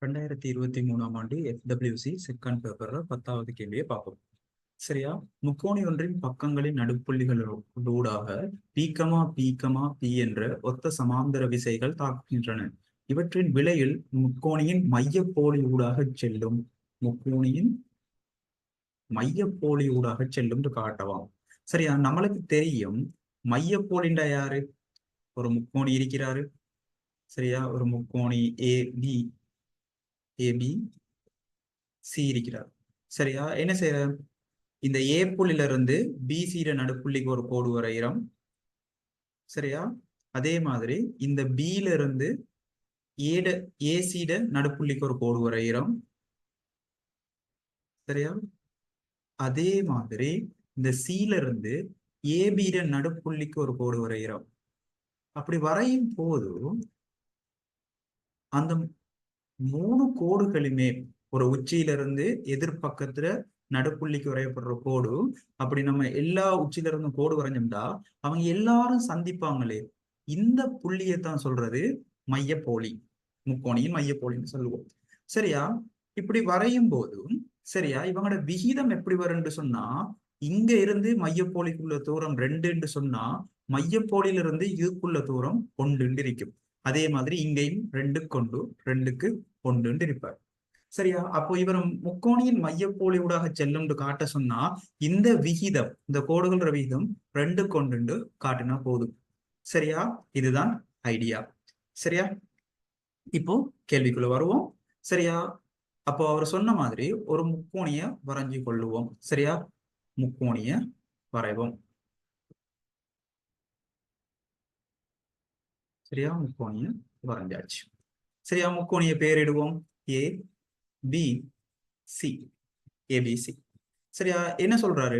2023ஆம் ஆண்டு FWC second பேப்பர்ல 10வது கேள்வியை பார்ப்போம். சரியா? முக்கோணி ஒன்றின் பக்கங்களின் நடுப்புள்ளிகளூடாக பி என்ற ஒத்த சமாந்தர விசைகள் தாக்குகின்றன. இவற்றின் விளைவில் முக்கோணியின் மையப்போலி ஊடாக செல்லும் என்று காட்டலாம். சரியா? நம்மளுக்கு தெரியும் மையப்போலிண்டா யாரு? ஒரு முக்கோணி இருக்கிறாரு. சரியா? ஒரு முக்கோணி ABC இருக்கிறார். சரியா? என்ன செய்யற? இந்த ஏ புள்ளில இருந்து பிசிட நடுப்புள்ளிக்கு ஒரு கோடு வரைகிறோம். சரியா? அதே மாதிரி இந்த பில இருந்து ஏசிட நடுப்புள்ளிக்கு ஒரு கோடு வரைகிறோம். சரியா? அதே மாதிரி இந்த சில இருந்து ஏபிட நடுப்புள்ளிக்கு ஒரு கோடு வரைகிறோம். அப்படி வரையும் போது அந்த 3 கோடுகளுமே ஒரு உச்சியிலிருந்து எதிர்பக்கத்துல நடுப்புள்ளிக்கு வரையப்படுற கோடு. அப்படி நம்ம எல்லா உச்சியில இருந்தும் கோடு வரைஞ்சோம்டா அவங்க எல்லாரும் சந்திப்பாங்களே, இந்த புள்ளியை தான் சொல்றது மையப்போலி, முக்கோணியின் மையப்போலின்னு சொல்லுவோம். சரியா? இப்படி வரையும் போதும் சரியா இவங்களோட விகிதம் எப்படி வரும்னு சொன்னா, இங்க இருந்து மையப்போலிக்குள்ள தூரம் 2 சொன்னா மையப்போலியில இருந்து இதுக்குள்ள தூரம் 1 இருக்கும். அதே மாதிரி இங்கேயும் 2க்கு 1 இருப்பார். சரியா? அப்போ இவர் முக்கோணியின் மையப்போலி ஊடாக செல்லும் காட்ட சொன்னா இந்த விகிதம், இந்த கோடுகள விகிதம் 2 காட்டினா போதும். சரியா? இதுதான் ஐடியா. சரியா? இப்போ கேள்விக்குள்ள வருவோம். சரியா? அப்போ அவர் சொன்ன மாதிரி ஒரு முக்கோணிய வரைஞ்சு கொள்ளுவோம். சரியா? முக்கோணிய வரைவோம். சரியா? முக்கோணிய வரைஞ்சாச்சு. சரியா? முக்கோணிய பேரிடுவோம் ABC. சரியா? என்ன சொல்றாரு?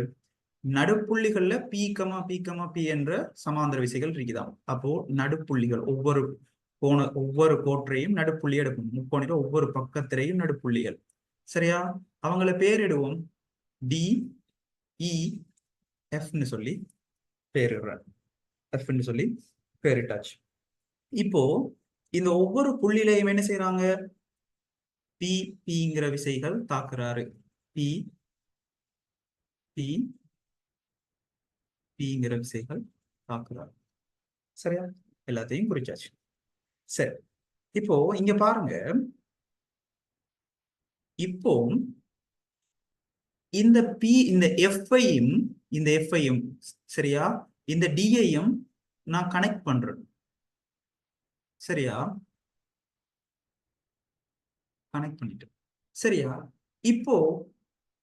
நடுப்புள்ளிகள்ல பி என்ற சமாந்தர விசைகள் இருக்குதாம். அப்போ நடுப்புள்ளிகள் ஒவ்வொரு கோற்றையும் நடுப்புள்ளி எடுக்கும். முக்கோணில ஒவ்வொரு பக்கத்திலையும் நடுப்புள்ளிகள். சரியா? அவங்கள பேரிடுவோம் DEFன்னு சொல்லி பேரிடுறார். Fன்னு சொல்லி பேரிட்டாச்சு. இப்போ இந்த ஒவ்வொரு புள்ளிலையும் என்ன செய்யறாங்க? பிங்கிற விசைகள் தாக்குறாரு. பிங்கிற விசைகள் தாக்குறாரு. சரியா? எல்லாத்தையும் குறிச்சாச்சு. சரி, இப்போ இங்க பாருங்க. இப்போ இந்த எஃப்ஐயும் சரியா, இந்த டியையும் நான் கனெக்ட் பண்றேன். சரியா? கனெக்ட் பண்ணிட்டு சரியா? இப்போ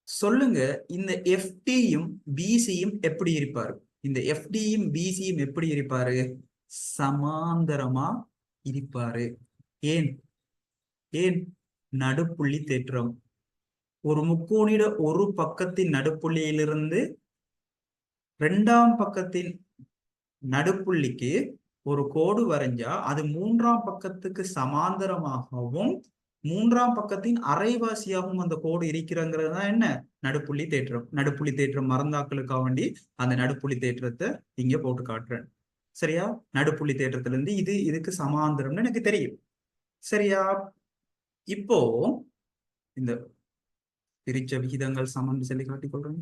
சொல்லுங்க, இந்த எஃப்டியும் பிசியும் எப்படி இருப்பாரு? இந்த எஃப்டியும் பிசியும் எப்படி இருப்பாரு? சமாந்தரமா இருப்பாரு. ஏன்? நடுப்புள்ளி தேற்றம். ஒரு முக்கோணிட ஒரு பக்கத்தின் நடுப்புள்ளியிலிருந்து 2ஆம் பக்கத்தின் நடுப்புள்ளிக்கு ஒரு கோடு வரைஞ்சா அது 3ஆம் பக்கத்துக்கு சமாந்தரமாகவும் 3ஆம் பக்கத்தின் அரைவாசியாகவும் அந்த கோடு இருக்கிறங்கிறது தான் என்ன? நடுப்புள்ளி தேற்றம். நடுப்புள்ளி தேற்றம் மறந்தாக்களுக்காக வேண்டி அந்த நடுப்புள்ளி தேற்றத்தை இங்க போட்டு காட்டுறேன். சரியா? நடுப்புள்ளி தேற்றத்துல இருந்து இதுக்கு சமாந்தரம்னு எனக்கு தெரியும். சரியா? இப்போ இந்த பிரிச்ச விகிதங்கள் சமன் சொல்லி காட்டிக் கொள்றேன்.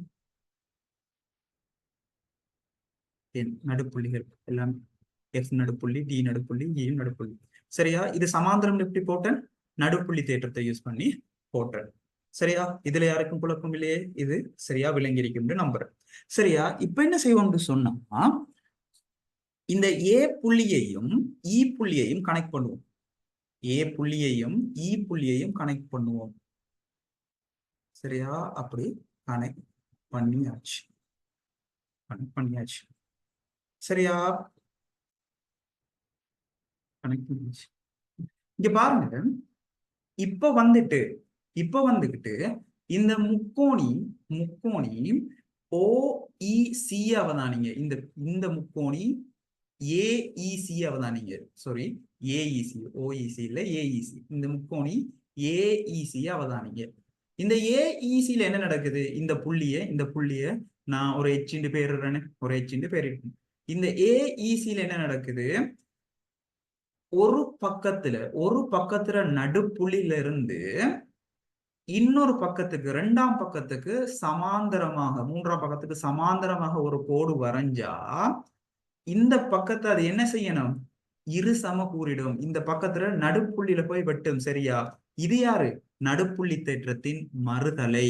நடுப்புள்ளிகள் எல்லாம் எஃப் நடுப்புள்ளி, டி நடுப்புள்ளி, இ நடுப்புள்ளி. சரியா? இது சமாந்தரம் எப்படி போட்டேன்? நடுப்புள்ளி தேற்றத்தை யூஸ் பண்ணி போட்டேன். சரியா? இதுல யாருக்கும் குழப்பம் இல்லையே? இது சரியா விளங்கி இருக்கும் நம்புறேன். சரியா? இப்ப என்ன செய்வோம்னு சொன்னா, இந்த ஏ புள்ளியையும் இ புள்ளியையும் கனெக்ட் பண்ணுவோம். ஏ புள்ளியையும் இ புள்ளியையும் கனெக்ட் பண்ணுவோம். சரியா? அப்படி கனெக்ட் பண்ணியாச்சு. சரியா? கனெக்ட் பண்ணியாச்சு. இங்க பாருங்க, இப்ப வந்துகிட்டு இந்த முக்கோணி OEC அவதானிங்க. இந்த முக்கோணி AEC அவதானிங்க. சாரி, AEC, OEC இல்ல, AEC. இந்த முக்கோணி AEC அவதானிங்க. இந்த AECல என்ன நடக்குது? இந்த புள்ளிய நான் ஒரு H பேரிடுறேன்னு, ஒரு H பேரிட்டேன். இந்த AECல என்ன நடக்குது? ஒரு பக்கத்துல நடுப்புள்ளியில இருந்து இன்னொரு பக்கத்துக்கு இரண்டாம் பக்கத்துக்கு சமாந்தரமாக மூன்றாம் பக்கத்துக்கு சமாந்தரமாக ஒரு கோடு வரைஞ்சா இந்த பக்கத்தை அது என்ன செய்யணும்? இரு சமகூறிடும். இந்த பக்கத்துல நடுப்புள்ளியில போய் வெட்டும். சரியா? இது யாரு? நடுப்புள்ளி தேற்றத்தின் மறுதலை.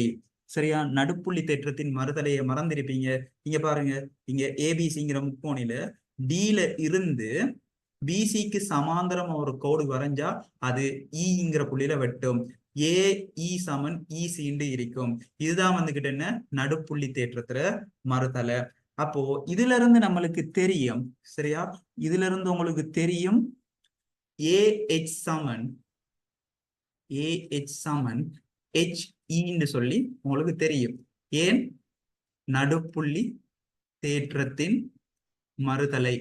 சரியா? நடுப்புள்ளி தேற்றத்தின் மறுதலையை மறந்திருப்பீங்க. இங்க பாருங்க, இங்க ஏபிசிங்கிற முக்கோணில டில இருந்து பிசிக்கு சமாந்தரமா ஒரு கோடு வரைஞ்சா அது இங்கிற புள்ளியில வெட்டும். ஏஇ சமன் இசின்னு இருக்கும். இதுதான் வந்துகிட்டு என்ன? நடுப்புள்ளி தேற்றத்துல மறுதலை. அப்போ இதுல இருந்து நம்மளுக்கு தெரியும். சரியா? இதுல இருந்து உங்களுக்கு தெரியும் ஏஹெச் சமன் ஹெச்இன்னு சொல்லி உங்களுக்கு தெரியும். ஏன்? நடுப்புள்ளி தேற்றத்தின் மறுதலை.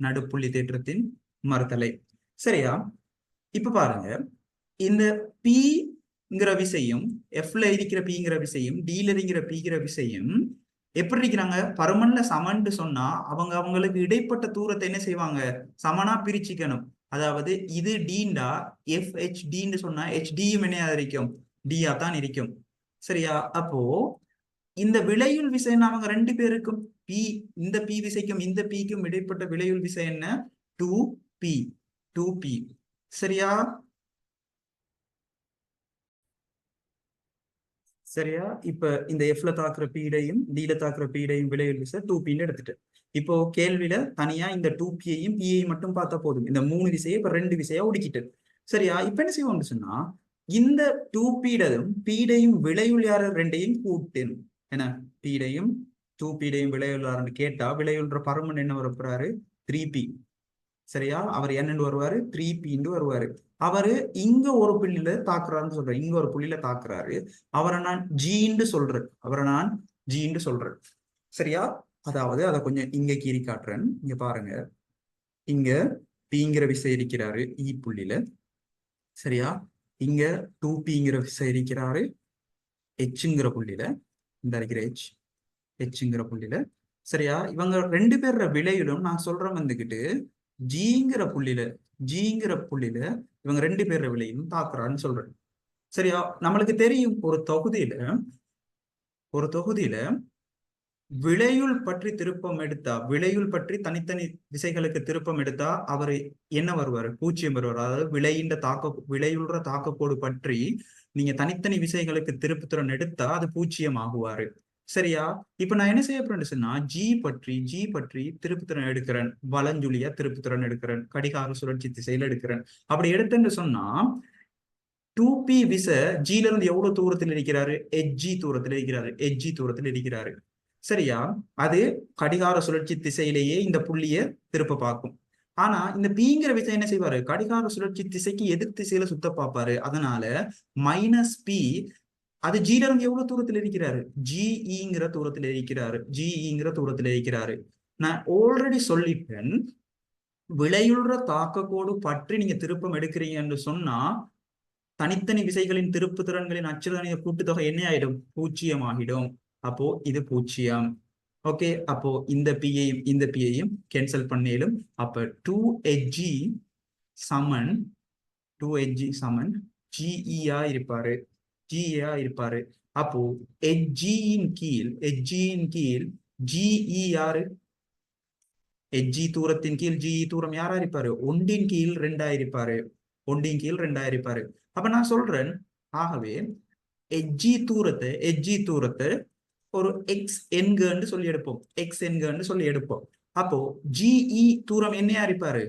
நடுப்புள்ளி தேற்றத்தின் மறுதலை. சரியா? இப்ப பாருங்க, இந்த பிங்கிற விசையும் எஃப்ல இருக்கிற பிங்கிற விசையும் டில இருக்கிற பிங்கிற விசையும் எப்படி இருக்கிறாங்க? பருமன்ல சமன்ட்டு சொன்னா அவங்களுக்கு இடைப்பட்ட தூரத்தை என்ன செய்வாங்க? சமனா பிரிச்சுக்கணும். அதாவது இது டீண்டா எஃப் ஹெச் டின்னு சொன்னா ஹெச் டியும் என்ன இருக்கும்? டியா தான் இருக்கும். சரியா? அப்போ இந்த விளையுள் விசை என்ன? அவங்க ரெண்டு பேருக்கும் பி, இந்த பி விசைக்கும் இந்த பிக்கும் இடைப்பட்ட விளையுள் விசை என்ன? 2p. 2p. சரியா? சரியா? இப்ப இந்த எஃப்ல தாக்குற பீடையும் டில தாக்குற பீடையும் விளையுள் விசை 2pன்னு எடுத்துட்டு இப்போ கேள்வியில தனியா இந்த 2pயையும் பியையும் மட்டும் பார்த்தா போதும். இந்த 3 விசையை இப்ப 2 விசையா ஒடுக்கிட்டு. சரியா? இப்ப என்ன செய்வோம்னு சொன்னா இந்த 2pடையும் பீடையும் விளையுள் யாரு ரெண்டையும் கூட்டணும். என்ன? பீடையும் 2pடையும் விளையுள் யாருன்னு கேட்டா விளையுள்ற பருமன் என்ன வரப்போறாரு? 3p. சரியா? அவர் என்னன்னு வருவாரு? 3pன்னு வருவாரு. அவரு இங்க ஒரு புள்ளியில தாக்குறாருன்னு சொல்றேன். இங்க ஒரு புள்ளியில தாக்குறாரு. அவரை நான் ஜின்னு சொல்றேன். சரியா? அதாவது அதை கொஞ்சம் இங்க கீறி காட்டுறேன். இங்க பாருங்க, இங்க பிங்கிற விசை இருக்கிறாரு இ புள்ளியில. சரியா? இங்க 2pங்கிற விசை இருக்கிறாரு ஹெச்ங்கிற புள்ளியில. இந்த இருக்கிற ஹெச்ங்கிற புள்ளியில. சரியா? இவங்க ரெண்டு பேர்ற விலையிலும் நான் சொல்றேன் வந்துகிட்டு ஜிங்கிற புள்ளியில இவங்க ரெண்டு பேர்ற விலையிலும் தாக்குறான்னு சொல்றேன். சரியா? நம்மளுக்கு தெரியும் ஒரு தொகுதியில விளையுள் பற்றி தனித்தனி விசைகளுக்கு திருப்பம் எடுத்தா அவரு என்ன வருவாரு? 0 வருவார். அதாவது விளையுள்ற தாக்கக்கோடு பற்றி நீங்க தனித்தனி விசைகளுக்கு திருப்புத்திறன் எடுத்தா அது 0 ஆகுவாரு. சரியா? இப்ப நான் என்ன செய்ய போறேன்னு சொன்னா ஜி பற்றி திருப்புத்திறன் எடுக்கிறேன். வலஞ்சுழியா திருப்புத்திறன் எடுக்கிறேன். கடிகார சுழற்சி திசையில எடுக்கிறேன். அப்படி எடுத்தேன்னு சொன்னா 2p விசை ஜில இருந்து எவ்வளவு தூரத்தில் இருக்கிறாரு? ஹெச்ஜி தூரத்தில் இருக்கிறாரு. சரியா? அது கடிகார சுழற்சி திசையிலேயே இந்த புள்ளிய திருப்ப பார்க்கும். ஆனா இந்த பிங்கிற விசை என்ன செய்வாரு? கடிகார சுழற்சி திசைக்கு எதிர் திசையில சுத்த பார்ப்பாரு. அதனால -p அது ஜில இருந்து எவ்வளவு தூரத்தில் இருக்கிறாரு? ஜிஇங்கிற தூரத்தில் இருக்கிறாரு. நான் ஆல்ரெடி சொல்லிட்டேன், விளையுள்ற தாக்கக்கோடு பற்றி நீங்க திருப்பம் எடுக்கிறீங்கன்னு சொன்னா தனித்தனி விசைகளின் திருப்பு திறன்களின் அச்சுதனிய கூட்டுத்தொகை என்ன ஆயிடும்? 0 ஆகிடும். அப்போ இது 0. ஓகே, அப்போ இந்த பியையும் கேன்சல் பண்ணிடும். அப்ப 2hg சமன் GE இருப்பாரு. அப்போ hgயின் கீழ் GE யாரு? hg தூரத்தின் கீழ் GE தூரம் யாரா இருப்பாரு? 1 கீழ் 2 இருப்பாரு. அப்ப நான் சொல்றேன், ஆகவே hg தூரத்தை ஒரு எக்ஸ் என்கன்னு சொல்லி எடுப்போம். அப்போ GE தூரம் என்னையா இருப்பாரு?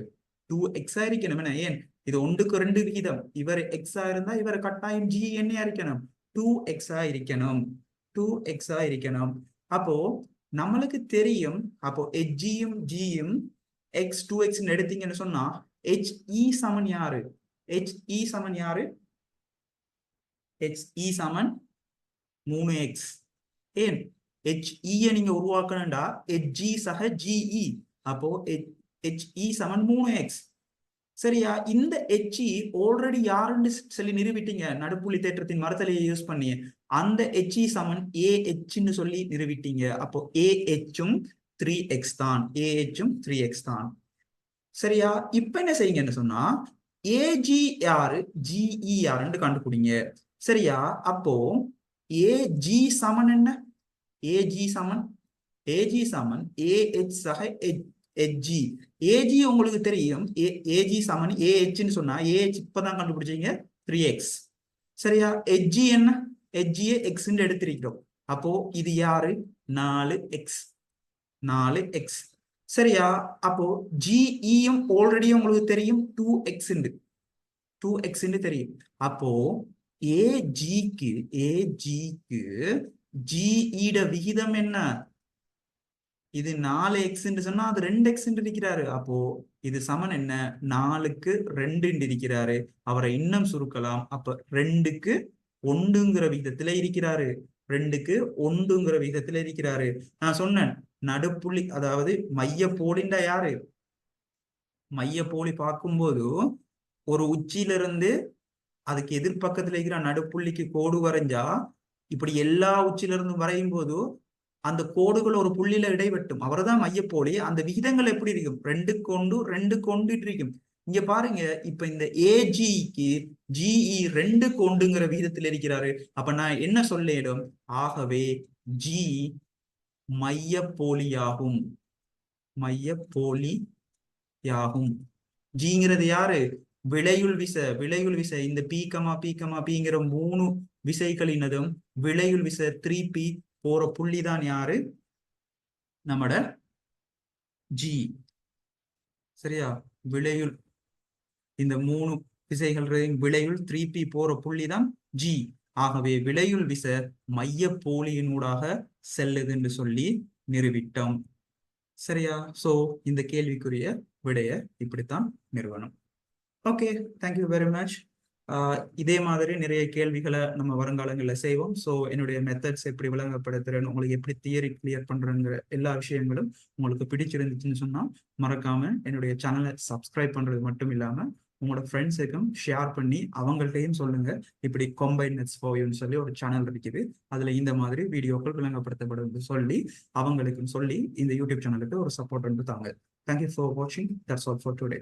2x இருக்கணும். என்ன? ஏன்? இது 1க்கு 2 விகிதம். இவர் x இருந்தா இவர் கட்டாயம் GE என்னையா இருக்கணும்? 2x இருக்கணும். அப்போ நம்மளுக்கு தெரியும், அப்போ hgயும் gயும் x 2x எடுத்தீங்கன்னு சொன்னா HE சமன் யாரு? HE Saman 3x. ஏன்? HE நீங்க உருவாக்கணும்டா HG சக GE. அப்போ HE சமன் 3x. சரியா? இந்த HE ஆல்ரெடி யாருன்னு சொல்லி நிரூபிட்டீங்க நடுப்புள்ளி தேற்றத்தின் மறுதலையை யூஸ் பண்ணி. அந்த HE சமன் AHன்னு சொல்லி நிரூபிட்டீங்க. அப்போ AHம் 3x தான். சரியா? இப்ப என்ன செய்யுங்கன்னு சொன்னா ஏஜி யாரு ஜிஇ யாருன்னு கண்டுபிடிங்க. சரியா? அப்போ ஏஜி சமன் என்ன? ஏஜி சமன் ஏஜி சமன் ஏஹெச் சக ஹெச்ஜி. ஏஜி உங்களுக்கு தெரியும், ஏஜி சமன் ஏஹெச்னு சொன்னா ஏஹெச் இப்பதான் கண்டுபிடிச்சீங்க 3x. சரியா? ஹெச்ஜி என்ன? ஹெச்ஜியை எக்ஸ் எடுத்திருக்கிறோம். அப்போ இது யாரு? 4x. 4x. சரியா? அப்போ ஜிஇயும் ஆல்ரெடி உங்களுக்கு தெரியும் 2x தெரியும். அப்போ ஏஜிக்கு ஜிஇட விகிதம் என்ன? இது 4x சொன்னா அது 2x இருக்கிறாரு. அப்போ இது சமன் என்ன? 4க்கு 2 இருக்கிறாரு. அவரை இன்னும் சுருக்கலாம். அப்ப 2க்கு 1ங்கிற விகிதத்துல இருக்கிறாரு. 2க்கு 1ங்கிற விகிதத்துல இருக்கிறாரு. நான் சொன்னேன் நடுப்புள்ளி, அதாவது மைய போலிண்டா யாரு? மைய போலி பார்க்கும்போது ஒரு உச்சியில இருந்து அதுக்கு எதிர்பக்கத்துல இருக்கிற நடுப்புள்ளிக்கு கோடு வரைஞ்சா இப்படி எல்லா உச்சியில இருந்து வரையும் போது அந்த கோடுகள் ஒரு புள்ளியில இடைவெட்டும். அவர்தான் மையப்போலி. அந்த விகிதங்கள் எப்படி இருக்கும்? 2 கொண்டு இருக்கும். இங்க பாருங்க, இப்ப இந்த ஏஜிக்கு ஜிஇ 2 விகிதத்தில் இருக்கிறாரு. அப்ப நான் என்ன சொல்லிடும்? ஆகவே ஜி மையப்போலியாகும். மையப்போலியாகும். ஜிங்கிறது யாரு? விளையுள் விசை. இந்த பிங்கிற 3 விசைகளினதும் விளையுள் விசை 3p போற புள்ளிதான் யாரு? நம்மட ஜி. சரியா? விளையுள் இந்த 3 விசைகள் விளையுள் 3p போற புள்ளிதான் ஜி. ஆகவே விளையுள் விசை மைய போலியினூடாக செல்லுது என்று சொல்லி நிரூபித்தோம். சரியா? சோ இந்த கேள்விக்குரிய விடைய இப்படித்தான் நிறுவனம். Okay, thank you very much. இதே மாதிரி நிறைய கேள்விகளை நம்ம வருங்காலங்களில் செய்வோம். ஸோ என்னுடைய மெத்தட்ஸ் எப்படி விளங்கப்படுத்துறேன்னு, உங்களுக்கு எப்படி தியரி கிளியர் பண்றேங்கிற எல்லா விஷயங்களும் உங்களுக்கு பிடிச்சிருந்துச்சுன்னு சொன்னா மறக்காம என்னுடைய சேனலை சப்ஸ்கிரைப் பண்றது மட்டும் இல்லாம உங்களோட ஃப்ரெண்ட்ஸுக்கும் ஷேர் பண்ணி அவங்கள்ட்டையும் சொல்லுங்க. இப்படி கம்பைன் நெட்ஸ் ஃபார் யூன்னு சொல்லி ஒரு சேனல் இருக்குது, அதுல இந்த மாதிரி வீடியோக்கள் விளங்கப்படுத்தப்படுது சொல்லி அவங்களுக்கும் சொல்லி இந்த யூடியூப் சேனலுக்கு ஒரு சப்போர்ட் வந்து தாங்க. தேங்க்யூ ஃபார் வாட்சிங். That's all for today.